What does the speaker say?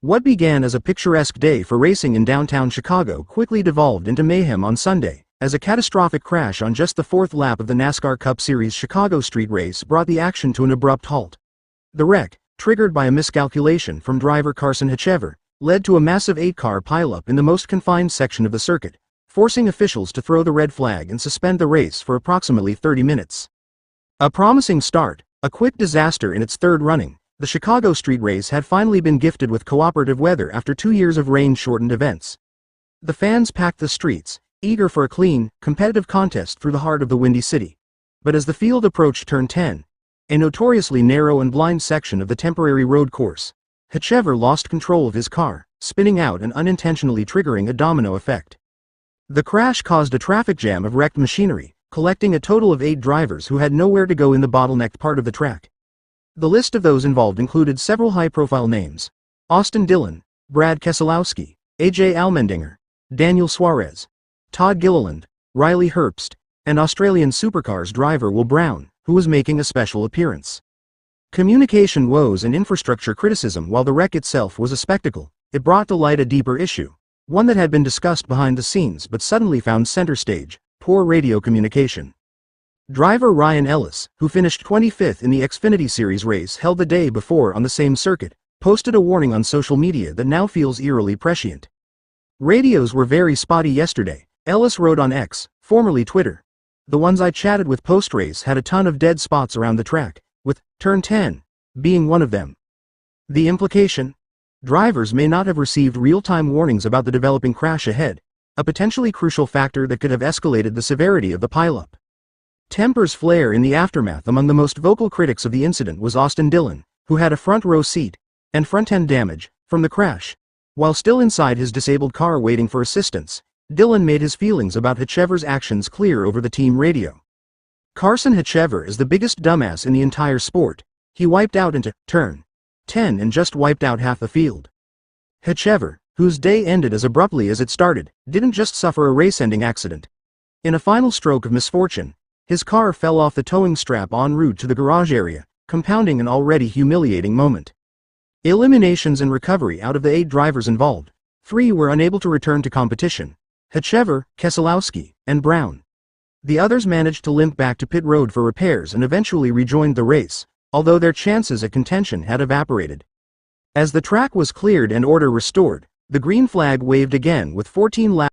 What began as a picturesque day for racing in downtown Chicago quickly devolved into mayhem on Sunday, as a catastrophic crash on just the fourth lap of the NASCAR Cup Series Chicago street race brought the action to an abrupt halt. The wreck, triggered by a miscalculation from driver Carson Hocevar, led to a massive 8-car pileup in the most confined section of the circuit, forcing officials to throw the red flag and suspend the race for approximately 30 minutes. A promising start, a quick disaster in its third running, the Chicago street race had finally been gifted with cooperative weather after 2 years of rain-shortened events. The fans packed the streets, eager for a clean, competitive contest through the heart of the Windy City. But as the field approached turn 10, a notoriously narrow and blind section of the temporary road course, Hocevar lost control of his car, spinning out and unintentionally triggering a domino effect. The crash caused a traffic jam of wrecked machinery, collecting a total of 8 drivers who had nowhere to go in the bottlenecked part of the track. The list of those involved included several high-profile names: Austin Dillon, Brad Keselowski, AJ Allmendinger, Daniel Suarez, Todd Gilliland, Riley Herbst, and Australian Supercars driver Will Brown, who was making a special appearance. Communication woes and infrastructure criticism. While the wreck itself was a spectacle, it brought to light a deeper issue, one that had been discussed behind the scenes but suddenly found center stage: poor radio communication. Driver Ryan Ellis, who finished 25th in the Xfinity Series race held the day before on the same circuit, posted a warning on social media that now feels eerily prescient. "Radios were very spotty yesterday," Ellis wrote on X, formerly Twitter. "The ones I chatted with post-race had a ton of dead spots around the track, with turn 10 being one of them." The implication? Drivers may not have received real-time warnings about the developing crash ahead, a potentially crucial factor that could have escalated the severity of the pileup. Tempers flare in the aftermath. Among the most vocal critics of the incident was Austin Dillon, who had a front-row seat and front-end damage from the crash. While still inside his disabled car waiting for assistance, Dillon made his feelings about Hocevar's actions clear over the team radio. "Carson Hocevar is the biggest dumbass in the entire sport. He wiped out into turn 10 and just wiped out half the field." Hocevar, whose day ended as abruptly as it started, didn't just suffer a race-ending accident. In a final stroke of misfortune, his car fell off the towing strap en route to the garage area, compounding an already humiliating moment. Eliminations and recovery: out of the 8 drivers involved, 3 were unable to return to competition: Hocevar, Keselowski, and Brown. The others managed to limp back to pit road for repairs and eventually rejoined the race, although their chances at contention had evaporated. As the track was cleared and order restored, the green flag waved again with 14 laps